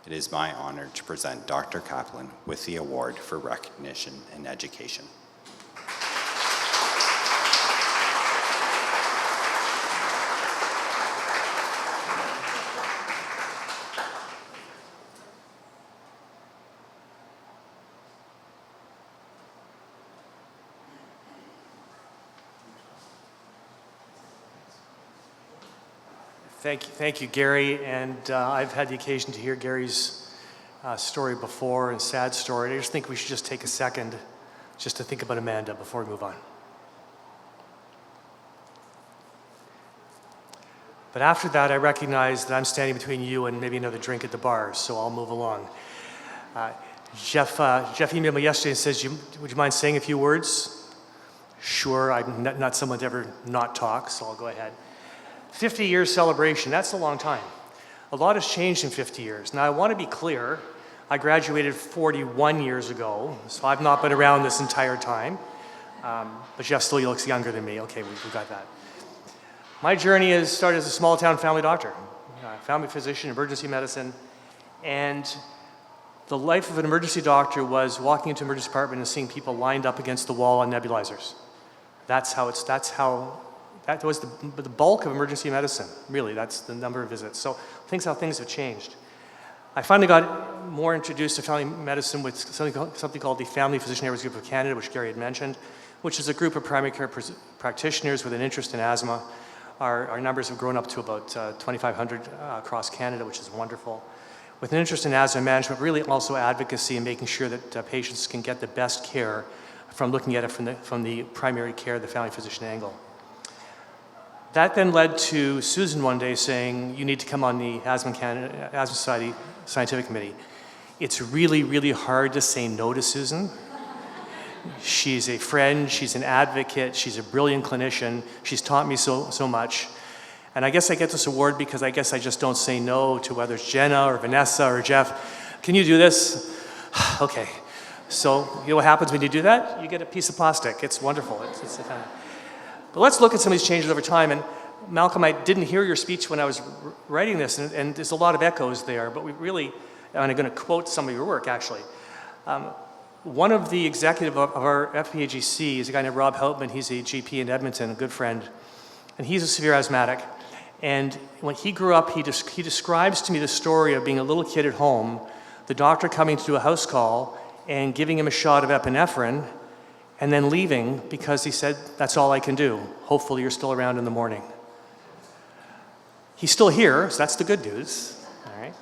it is my honor to present Dr. Kaplan with the award for recognition in education. Thank you, Gary. And I've had the occasion to hear Gary's story before, and sad story. I just think we should just take a second just to think about Amanda before we move on. But after that, I recognize that I'm standing between you and maybe another drink at the bar, so I'll move along. Jeff emailed me yesterday and says, would you mind saying a few words? Sure, I'm not someone to ever not talk, so I'll go ahead. 50 years celebration, that's a long time. A lot has changed in 50 years. Now I want to be clear, I graduated 41 years ago, so I've not been around this entire time. But Jeff still looks younger than me. Okay, we got that. My journey has started as a small town family doctor, family physician, emergency medicine, and the life of an emergency doctor was walking into an emergency department and seeing people lined up against the wall on nebulizers. That was the bulk of emergency medicine, really. That's the number of visits. So how things have changed. I finally got more introduced to family medicine with something called the Family Physician Areas Group of Canada, which Gary had mentioned, which is a group of primary care practitioners with an interest in asthma. Our numbers have grown up to about 2,500 across Canada, which is wonderful. With an interest in asthma management, really also advocacy and making sure that patients can get the best care from looking at it from the primary care, the family physician angle. That then led to Susan one day saying, you need to come on the Asthma Society Scientific Committee. It's really, really hard to say no to Susan. She's a friend, she's an advocate, she's a brilliant clinician, she's taught me so much. And I guess I get this award because I guess I just don't say no to whether it's Jenna or Vanessa or Jeff. Can you do this? Okay. So you know what happens when you do that? You get a piece of plastic. It's wonderful. It's a kind of... But let's look at some of these changes over time. And Malcolm, I didn't hear your speech when I was writing this, and there's a lot of echoes there, but we really, and I'm going to quote some of your work, actually. One of the executive of our FPAGC is a guy named Rob Houtman. He's a GP in Edmonton, a good friend, and he's a severe asthmatic. And when he grew up, he describes to me the story of being a little kid at home, the doctor coming to do a house call and giving him a shot of epinephrine, and then leaving because he said, that's all I can do. Hopefully you're still around in the morning. He's still here, so that's the good news, all right?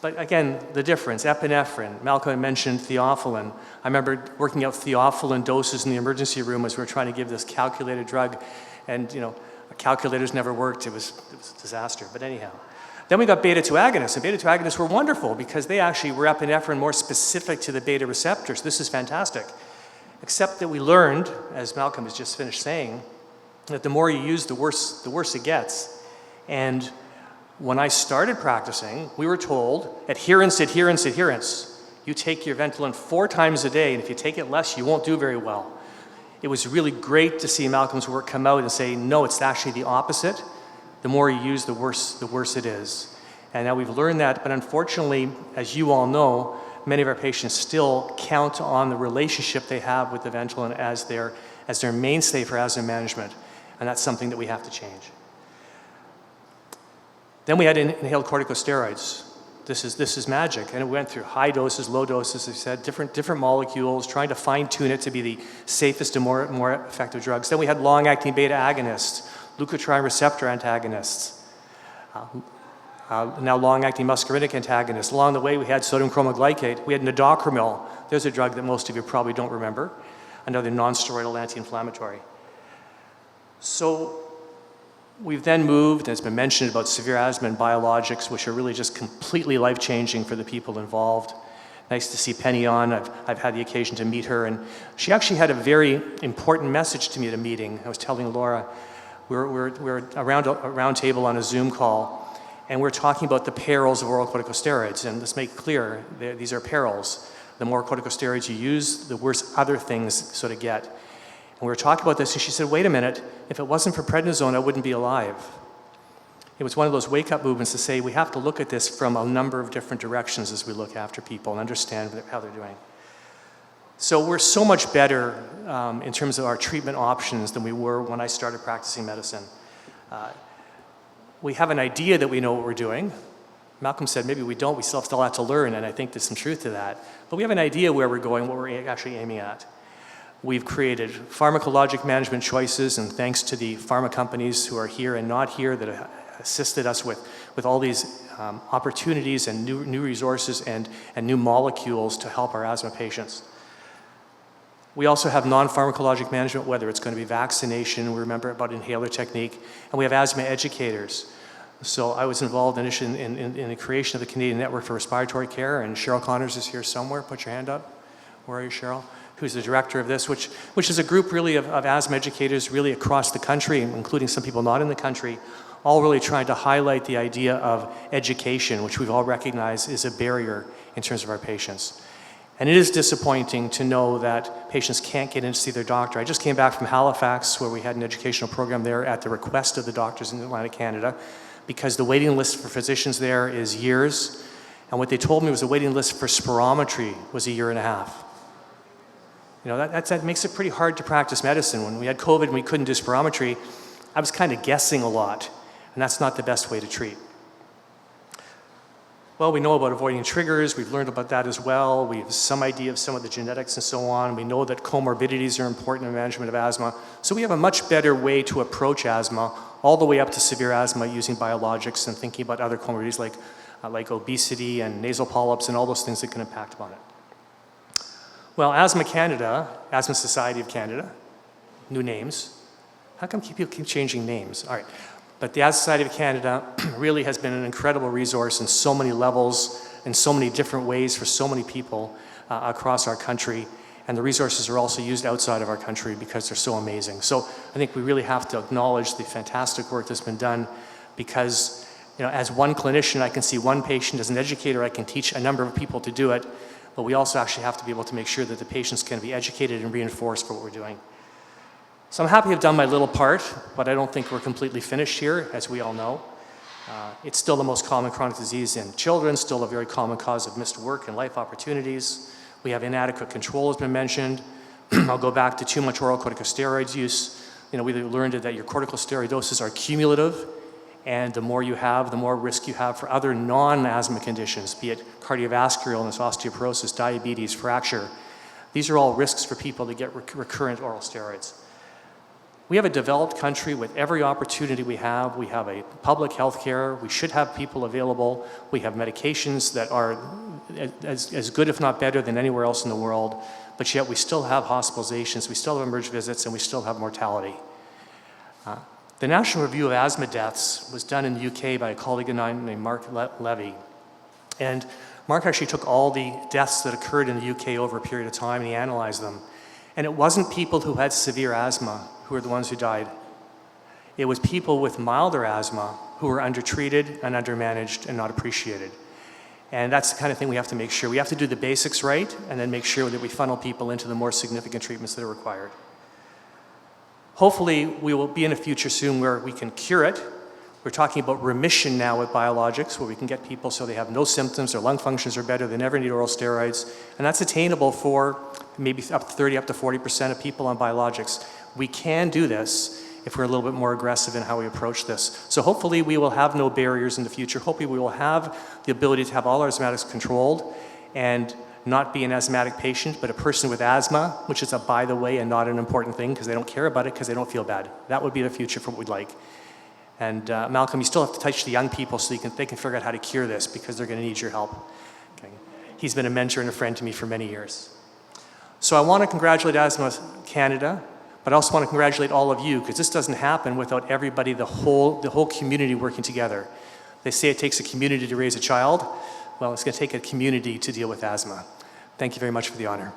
But again, the difference, epinephrine, Malcolm mentioned theophylline. I remember working out theophylline doses in the emergency room as we were trying to give this calculated drug, and calculators never worked, it was a disaster, but anyhow. Then we got beta-2 agonists, and beta-2 agonists were wonderful because they actually were epinephrine more specific to the beta receptors. This is fantastic. Except that we learned, as Malcolm has just finished saying, that the more you use, the worse it gets. And when I started practicing, we were told, adherence, adherence, adherence. You take your Ventolin 4 times a day, and if you take it less, you won't do very well. It was really great to see Malcolm's work come out and say, no, it's actually the opposite. The more you use, the worse it is. And now we've learned that, but unfortunately, as you all know, many of our patients still count on the relationship they have with the Ventolin as their mainstay for asthma management, and that's something that we have to change. Then we had inhaled corticosteroids. This is magic, and it went through high doses, low doses, as I said, different molecules, trying to fine-tune it to be the safest and more effective drugs. Then we had long-acting beta agonists, leukotriene receptor antagonists, now long-acting muscarinic antagonists. Along the way, we had sodium chromoglycate. We had nidocromil. There's a drug that most of you probably don't remember, another non-steroidal anti-inflammatory. So we've then moved, and it's been mentioned about severe asthma and biologics, which are really just completely life-changing for the people involved. Nice to see Penny on. I've had the occasion to meet her, and she actually had a very important message to me at a meeting. I was telling Laura, we're around a round table on a Zoom call, and we're talking about the perils of oral corticosteroids. And let's make clear, these are perils. The more corticosteroids you use, the worse other things sort of get. And we were talking about this, and she said, wait a minute, if it wasn't for prednisone, I wouldn't be alive. It was one of those wake-up movements to say we have to look at this from a number of different directions as we look after people and understand how they're doing. So we're so much better in terms of our treatment options than we were when I started practicing medicine. We have an idea that we know what we're doing. Malcolm said maybe we don't, we still have a lot to learn, and I think there's some truth to that. But we have an idea where we're going, what we're actually aiming at. We've created pharmacologic management choices, and thanks to the pharma companies who are here and not here that have assisted us with all these opportunities and new resources and new molecules to help our asthma patients. We also have non-pharmacologic management, whether it's going to be vaccination, we remember about inhaler technique, and we have asthma educators. So I was involved initially in the creation of the Canadian Network for Respiratory Care, and Cheryl Connors is here somewhere. Put your hand up. Where are you, Cheryl? Who's the director of this, which is a group really of asthma educators really across the country, including some people not in the country, all really trying to highlight the idea of education, which we've all recognized is a barrier in terms of our patients. And it is disappointing to know that patients can't get in to see their doctor. I just came back from Halifax, where we had an educational program there at the request of the doctors in Atlantic Canada, because the waiting list for physicians there is years. And what they told me was the waiting list for spirometry was a year and a half. You know, that makes it pretty hard to practice medicine. When we had COVID and we couldn't do spirometry, I was kind of guessing a lot, and that's not the best way to treat. Well, we know about avoiding triggers. We've learned about that as well. We have some idea of some of the genetics and so on. We know that comorbidities are important in management of asthma. So we have a much better way to approach asthma, all the way up to severe asthma using biologics and thinking about other comorbidities like obesity and nasal polyps and all those things that can impact upon it. Well, Asthma Canada, Asthma Society of Canada, new names. How come people keep changing names? All right. But the Asthma Society of Canada really has been an incredible resource in so many levels, in so many different ways for so many people across our country. And the resources are also used outside of our country because they're so amazing. So I think we really have to acknowledge the fantastic work that's been done because, you know, as one clinician, I can see one patient. As an educator, I can teach a number of people to do it. But we also actually have to be able to make sure that the patients can be educated and reinforced for what we're doing. So I'm happy I've done my little part, but I don't think we're completely finished here, as we all know. It's still the most common chronic disease in children, still a very common cause of missed work and life opportunities. We have inadequate control, has been mentioned. I'll go back to too much oral corticosteroids use. You know, we learned that your corticosteroid doses are cumulative, and the more you have, the more risk you have for other non-asthma conditions, be it cardiovascular illness, osteoporosis, diabetes, fracture. These are all risks for people to get recurrent oral steroids. We have a developed country with every opportunity we have. We have a public health care. We should have people available. We have medications that are as good, if not better, than anywhere else in the world. But yet we still have hospitalizations, we still have emergency visits, and we still have mortality. The National Review of Asthma Deaths was done in the UK by a colleague of mine named Mark Levy. And Mark actually took all the deaths that occurred in the UK over a period of time and he analyzed them. And it wasn't people who had severe asthma who were the ones who died. It was people with milder asthma who were undertreated and undermanaged and not appreciated. And that's the kind of thing we have to make sure. We have to do the basics right and then make sure that we funnel people into the more significant treatments that are required. Hopefully, we will be in a future soon where we can cure it. We're talking about remission now with biologics, where we can get people so they have no symptoms, their lung functions are better, they never need oral steroids. And that's attainable for maybe up to 30, up to 40% of people on biologics. We can do this if we're a little bit more aggressive in how we approach this. So hopefully we will have no barriers in the future. Hopefully we will have the ability to have all our asthmatics controlled and not be an asthmatic patient, but a person with asthma, which is a by the way and not an important thing because they don't care about it because they don't feel bad. That would be the future for what we'd like. And Malcolm, you still have to touch the young people so they can figure out how to cure this because they're going to need your help. Okay. He's been a mentor and a friend to me for many years. So I want to congratulate Asthma Canada, but I also want to congratulate all of you because this doesn't happen without everybody, the whole community working together. They say it takes a community to raise a child. Well, it's going to take a community to deal with asthma. Thank you very much for the honor.